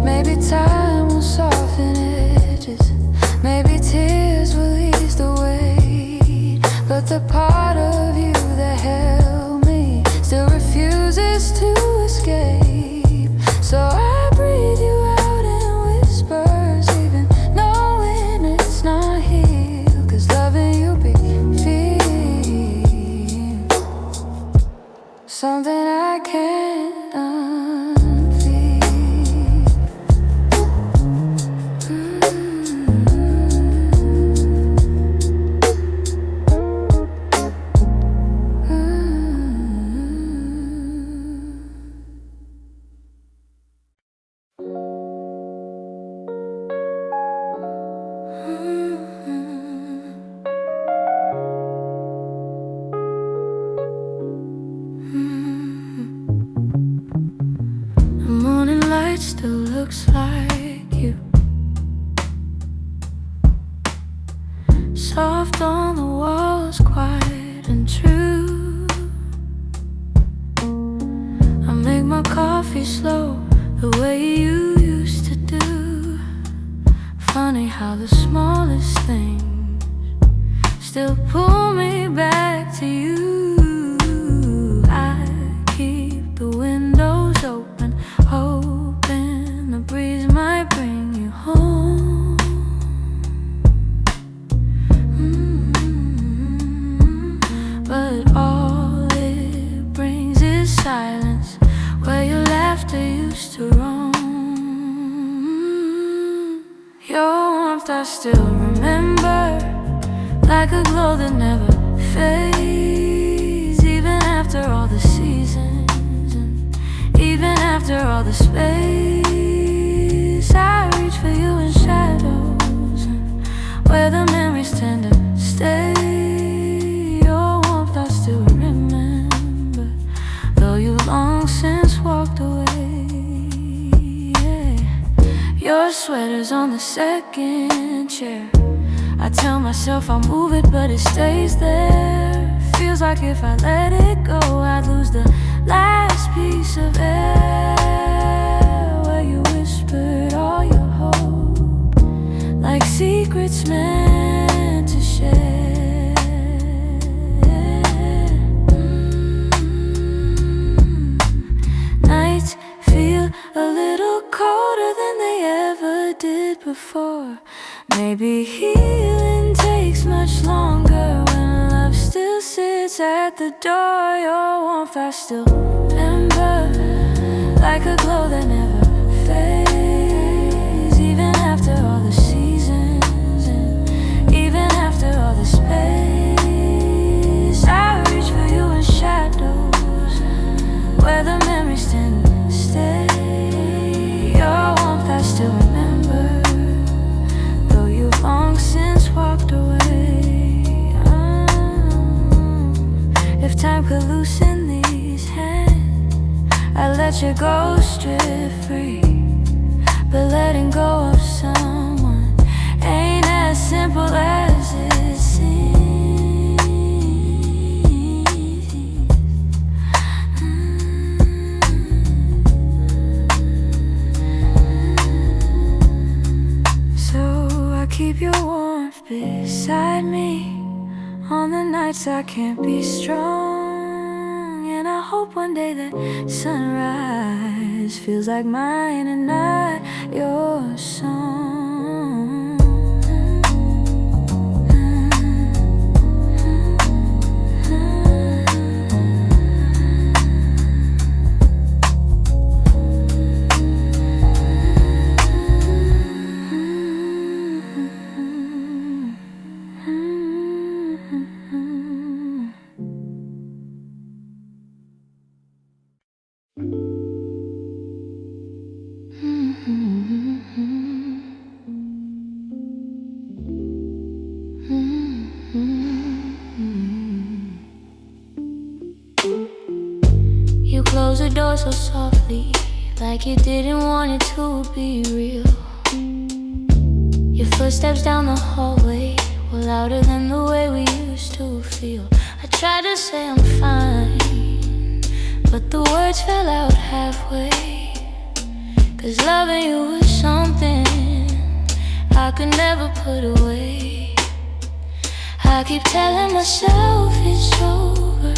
Maybe time will soften edges, maybe tears will ease the weight, but the part of you that held me still refuses to escape. So I breathe you out in whispers, even knowing it's not healed. 'Cause loving you be feel something I can't unfeel. The morning light still looks like you, soft on the walls, quiet and true. I make my coffee slow, the way you used to do. Funny how the smallest things still pull me back to you. I keep the windows open, hoping the breeze might bring you home. But all it brings is silence, where your laughter used to roam. Your warmth I still remember, like a glow that never fades. Even after all the seasons, and even after all the space, I reach for you in shadows, and where the memories tend to stay. Your warmth I still remember, though you long since walked away. Yeah. Your sweater's on the second chair. I tell myself I'll move it, but it stays there. Feels like if I let it go, I'd lose the last piece of air, where you whispered all your hope, like secrets meant to share. did before. Maybe healing takes much longer when love still sits at the door. Your warmth I still remember, like a glow that never fades. Even after all the seasons, and even after all the space, I reach for you in shadows where the memories tend to stay. Your warmth I still remember, though you've long since walked away. If time could loosen these hands, I'd let your ghost drift free. But letting go of someone ain't as simple as it seems. So I keep your warmth beside me on the nights I can't be strong. And I hope one day that sunrise feels like mine and not your song. You closed the door so softly, like you didn't want it to be real. Your footsteps down the hallway were louder than the way we used to feel. I tried to say I'm fine, but the words fell out halfway. 'Cause loving you was something I could never put away. I keep telling myself it's over,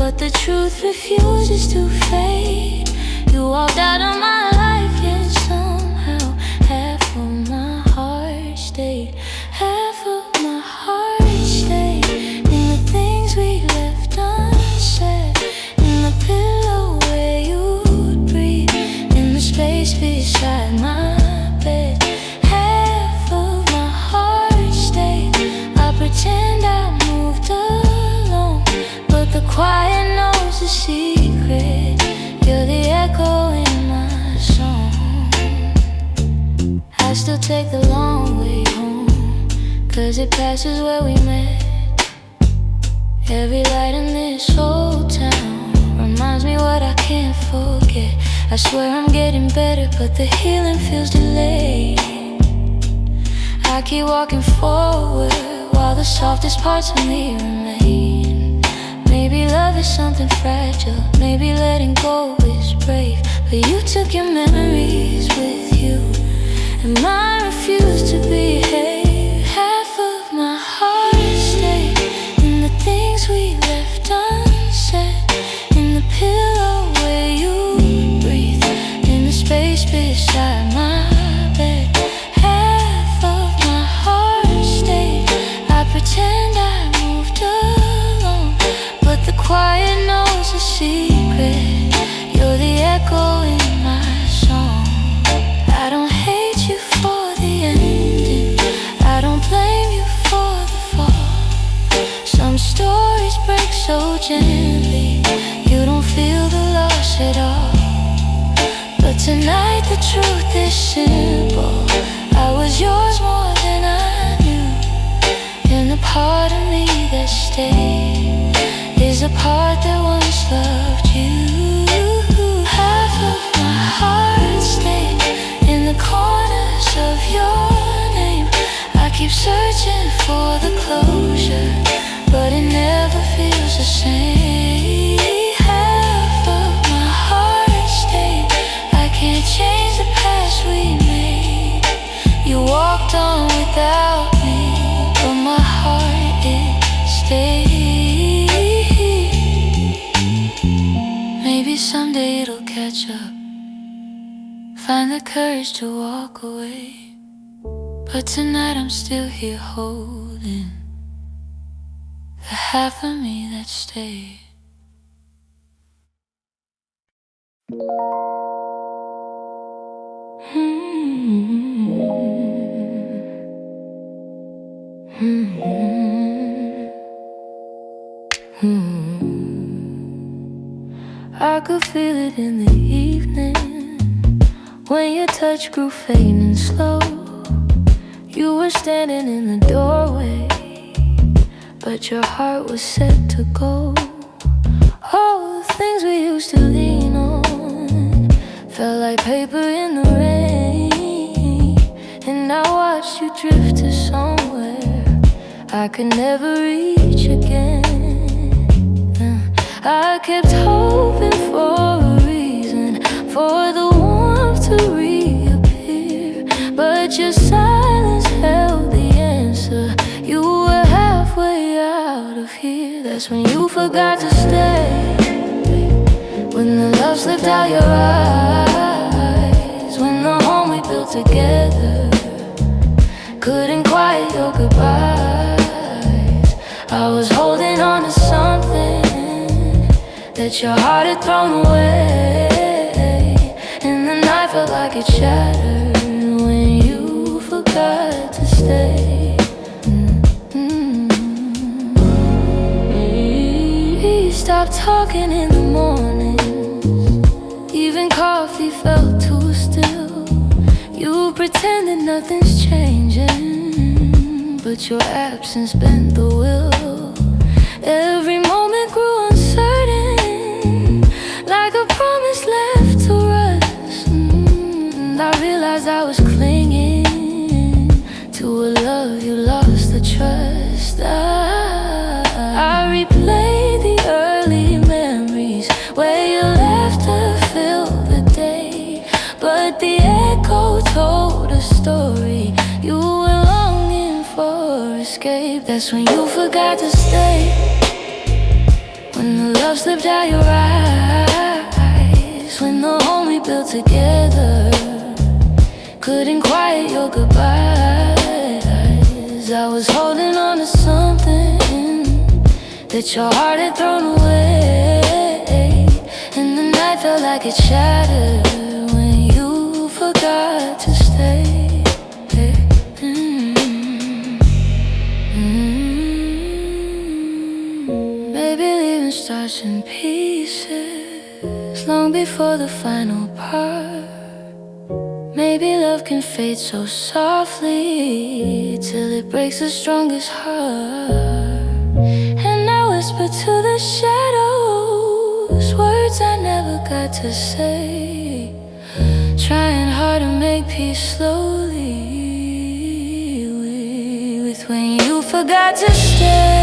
but the truth refuses to fade. You walked out of my life, yet somehow half of my heart stayed. Half of my heart stayed in the things we left unsaid, in the pillow where you'd breathe, in the space beside my bed. Half of my heart stayed. I pretend I moved alone, but the quiet knows the secret. You're the echo in my song. I still take the long way home, 'cause it passes where we met. Every light in this old town reminds me what I can't forget. I swear I'm getting better, but the healing feels delayed. I keep walking forward while the softest parts of me remain. Maybe love is something fragile, maybe letting go is brave. But you took your memories with you, and mine refused to behave. Half of my heart stayed in the things we left unsaid, in the pillow where you breathe, in the space beside my bed. Half of my heart stayed. I pretend I moved alone, but the quiet knows the secret. You're the echo in my song. I don't hate you for the ending, I don't blame you for the fall. Some stories break so gently, you don't feel the loss at all. But tonight the truth is simple, I was yours more than I knew. And the part of me that stayed is a part that once loved you. Half of my heart stayed in the corners of your name. I keep searching for the closure, but it never feels the same. Half of my heart stayed. I can't change the past we made. You walked on without me, but my heart, it stayed. Maybe someday it'll catch up, find the courage to walk away. But tonight I'm still here holding the half of me that stayed. I could feel it in the evening when your touch grew faint and slow. You were standing in the doorway, but your heart was set to go. All the things we used to lean on felt like paper in the rain. And I watched you drift to somewhere I could never reach again. I kept hoping for a reason for the warmth to reappear, but your silence held the answer. You were halfway out of here. That's when you forgot to stay, when the love slipped out your eyes, when the home we built together couldn't quiet your goodbyes. I was holding on to something that your heart had thrown away, and the night felt like it shattered when you forgot to stay. We stopped talking in the mornings, even coffee felt too still. You pretended nothing's changing, but your absence bent the will. Every moment grew uncertain, like a promise left to rust. And I realized I was clinging to a love you lost the trust. I replayed the early memories where your laughter filled the day, but the echo told a story. You were longing for escape. That's when you forgot to stay, when the love slipped out your eyes, when the home we built together couldn't quiet your goodbyes. I was holding on to something that your heart had thrown away, and the night felt like it shattered when you forgot to stay. Maybe leaving starts in pieces long before the final part. Maybe love can fade so softly till it breaks the strongest heart. And I whisper to the shadows words I never got to say, trying hard to make peace slowly with when you forgot to stay.